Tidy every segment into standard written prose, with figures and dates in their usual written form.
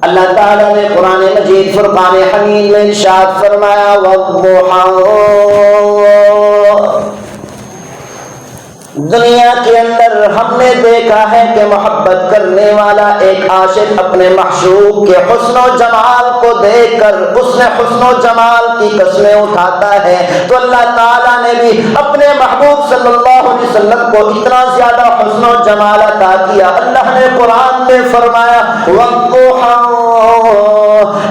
اللہ تعالیٰ نے قرآن مجید فرقان حمید میں ارشاد فرمایا والضحیٰ، دنیا کے اندر ہم نے دیکھا ہے کہ محبت کرنے والا ایک عاشق اپنے معشوق کے حسن و جمال کو دیکھ کر اس نے حسن و جمال کی قسمیں اٹھاتا ہے، تو اللہ تعالیٰ نے بھی اپنے محبوب صلی اللہ علیہ وسلم کو اتنا زیادہ حسن و جمال عطا کیا۔ اللہ نے قرآن میں فرمایا والضحیٰ،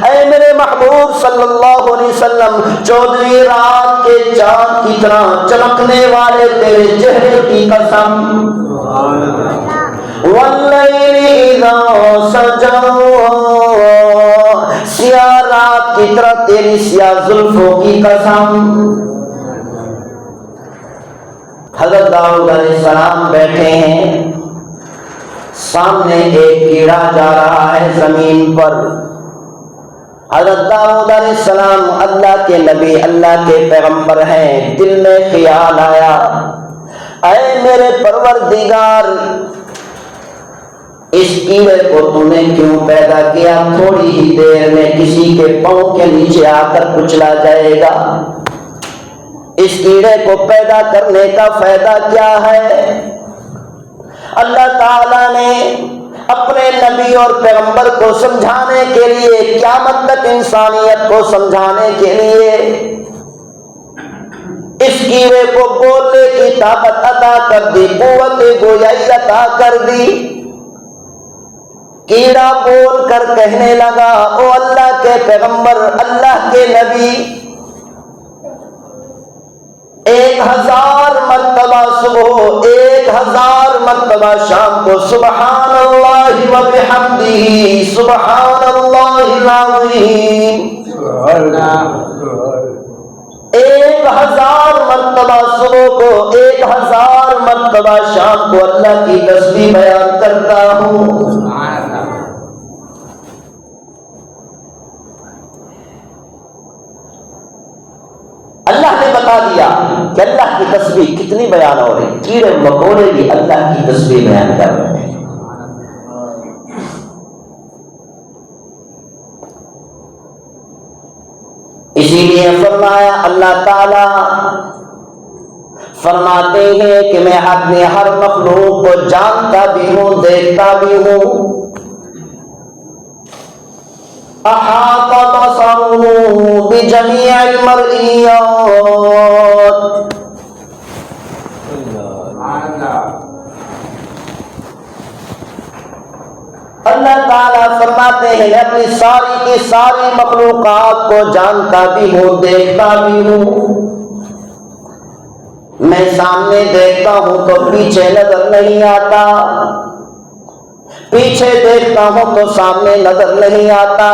اے میرے محبوب صلی اللہ علیہ وسلم، 14ویں رات کے چاند کی طرح چمکنے والے تیرے چہرے کی قسم، واللیل اذا سجا، سیاہ رات کی طرح تیری سیاہ زلفوں کی قسم۔ حضرت داؤد علیہ السلام بیٹھے ہیں، سامنے ایک کیڑا جا رہا ہے زمین پر۔ حضرت داؤد علیہ السلام اللہ کے نبی، اللہ کے پیغمبر ہیں، دل میں خیال آیا اے میرے پروردگار، اس کیڑے کو تو نے کیوں پیدا کیا؟ تھوڑی ہی دیر میں کسی کے پاؤں کے نیچے آ کر کچلا جائے گا، اس کیڑے کو پیدا کرنے کا فائدہ کیا ہے؟ اللہ تعالیٰ نے اپنے نبی اور پیغمبر کو سمجھانے کے لیے، قیامت تک انسانیت کو سمجھانے کے لیے اس کیڑے کو بولنے کی طاقت عطا کر دی، قوت گویائی عطا کر دی۔ کیڑا بول کر کہنے لگا او اللہ کے پیغمبر، اللہ کے نبی، 1000 مرتبہ صبح، 1000 مرتبہ شام کو سبحان اللہ و بحمدہ، سبحان اللہ العظیم، 1000 مرتبہ صبح کو، 1000 مرتبہ شام کو اللہ کی تسبیح بیان کرتا ہوں۔ اللہ نے بتا دیا کہ اللہ کی تسبیح کتنی بیان ہو رہی، کیڑے مکوڑے بھی اللہ کی تسبیح بیان کر رہے ہیں۔ اسی لیے فرمایا، اللہ تعالی فرماتے ہیں کہ میں اپنے ہر مخلوق کو جانتا بھی ہوں، دیکھتا بھی ہوں۔ احاط بصره بجميع المرئيات، اللہ تعالیٰ فرماتے ہیں میں اپنی ساری کی ساری مخلوقات کو جانتا بھی ہوں، دیکھتا بھی ہوں۔ میں سامنے دیکھتا ہوں تو پیچھے نظر نہیں آتا، پیچھے دیکھتا ہوں تو سامنے نظر نہیں آتا،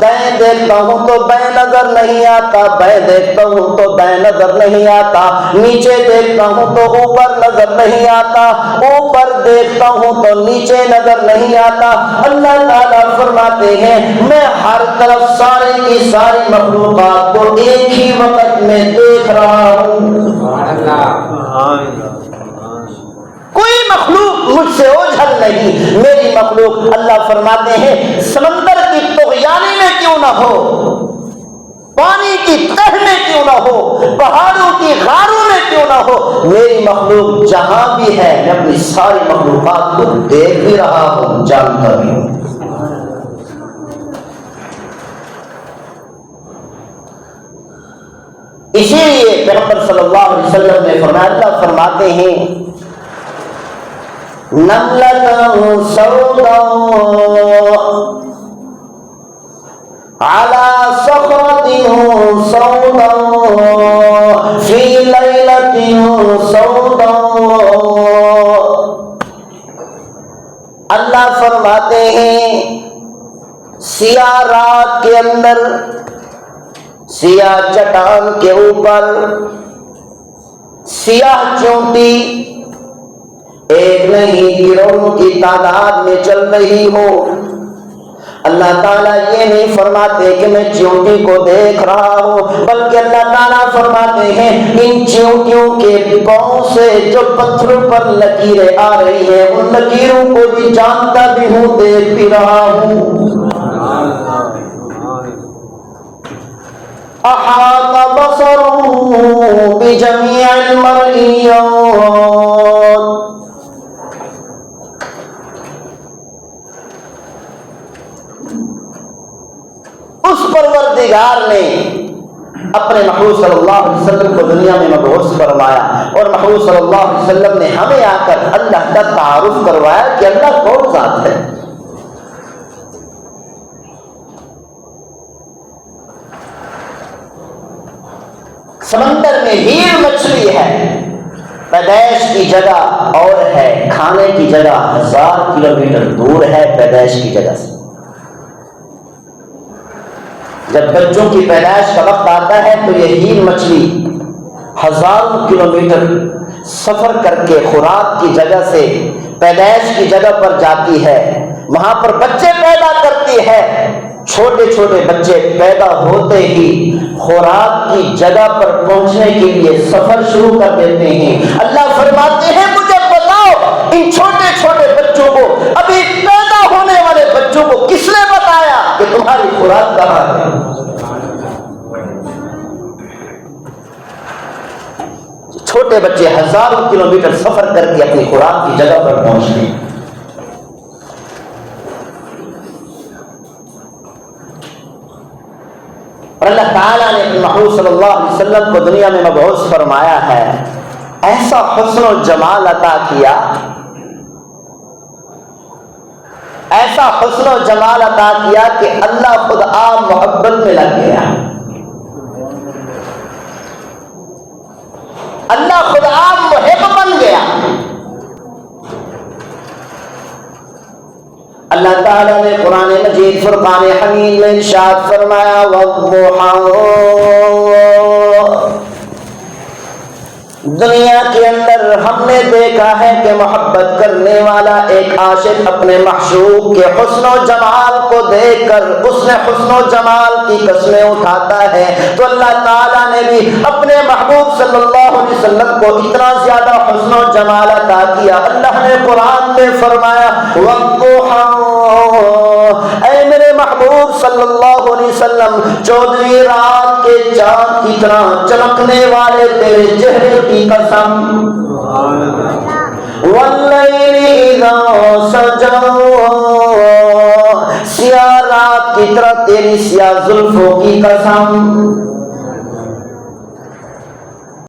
دائیں دیکھتا ہوں تو بائیں نظر نہیں آتا، بائیں دیکھتا ہوں تو دائیں نظر نہیں آتا، نیچے دیکھتا ہوں تو اوپر نظر نہیں آتا، اوپر دیکھتا ہوں تو نیچے نظر نہیں آتا۔ اللہ تعالیٰ فرماتے ہیں میں ہر طرف سارے کی ساری مخلوقات کو ایک ہی وقت میں دیکھ رہا ہوں۔ کوئی مخلوق مجھ سے اوجھل نہیں، میری مخلوق، اللہ فرماتے ہیں سمندر کی طغیانی میں کیوں نہ ہو، پانی کی تہ میں کیوں نہ ہو، پہاڑوں کی غاروں میں کیوں نہ ہو، میری مخلوق جہاں بھی ہے میں اپنی ساری مخلوقات کو دیکھ بھی رہا ہوں، جانتا بھی ہوں۔ اسی لیے پیغمبر صلی اللہ علیہ وسلم نے فرمایا، اللہ فرماتے ہیں نملة سوداء على صخرة سوداء في ليلة سوداء، اللہ فرماتے ہیں سیاہ رات کے اندر، سیاہ چٹان کے اوپر سیاہ چونٹی ایک نہیں گروہوں کی تعداد میں چل رہی ہو۔ اللہ تعالیٰ یہ نہیں فرماتے کہ میں چیونٹی کو دیکھ رہا ہوں، بلکہ اللہ تعالیٰ فرماتے ہیں ان چیونٹیوں کے پاؤں سے جو پتھروں پر لکیریں آ رہی ہیں ان لکیروں کو بھی جانتا بھی ہوں، دیکھ بھی رہا ہوں۔ احاط بصره بجميع المرئيات. اس پروردگار نے اپنے محبوب صلی اللہ علیہ وسلم کو دنیا میں مبعوث فرمایا، اور محبوب صلی اللہ علیہ وسلم نے ہمیں آ کر اللہ کا تعارف کروایا کہ اللہ کون ذات ہے. سمندر میں ہیر مچھلی ہے، پیدائش کی جگہ اور ہے، کھانے کی جگہ 1000 کلومیٹر دور ہے پیدائش کی جگہ سے. جب بچوں کی پیدائش کا وقت آتا ہے تو یہ ہیر مچھلی 1000 کلومیٹر سفر کر کے خوراک کی جگہ سے پیدائش کی جگہ پر جاتی ہے، وہاں پر بچے پیدا کرتی ہے. چھوٹے چھوٹے بچے پیدا ہوتے ہی خوراک کی جگہ پر پہنچنے کے لیے سفر شروع کر دیتے ہیں. اللہ فرماتے ہیں مجھے بتاؤ ان چھوٹے چھوٹے بچوں کو، ابھی پیدا ہونے والے بچوں کو کس نے بتایا کہ تمہاری خوراک کہاں ہے؟ چھوٹے بچے 1000 کلومیٹر سفر کر کے اپنی خوراک کی جگہ پر پہنچتے ہیں. اور اللہ تعالیٰ نے محبوب صلی اللہ علیہ وسلم کو دنیا میں مبعوث فرمایا ہے، ایسا حسن و جمال عطا کیا، ایسا حسن و جمال عطا کیا کہ اللہ خود آپ محبت میں لگ گیا. اللہ خود آپ محب بن گیا. اللہ تعالیٰ نے قرآن مجید فرقان حمید میں ارشاد فرمایا والضحیٰ. دنیا کے اندر ہم نے دیکھا ہے کہ محبت کرنے والا ایک عاشق اپنے معشوق کے حسن و جمال کو دیکھ کر اس نے حسن و جمال کی قسمیں اٹھاتا ہے، تو اللہ تعالیٰ نے بھی اپنے محبوب صلی اللہ علیہ وسلم کو اتنا زیادہ حسن و جمال عطا کیا. اللہ نے قرآن میں فرمایا والضحیٰ، اے میرے محبوب صلی اللہ علیہ وسلم 14ویں رات کے چاند کی طرح چمکنے والے تیرے چہرے کی قسم، واللیل اذا سجا، سیاہ رات کی طرح تیری سیاہ زلفوں کی قسم،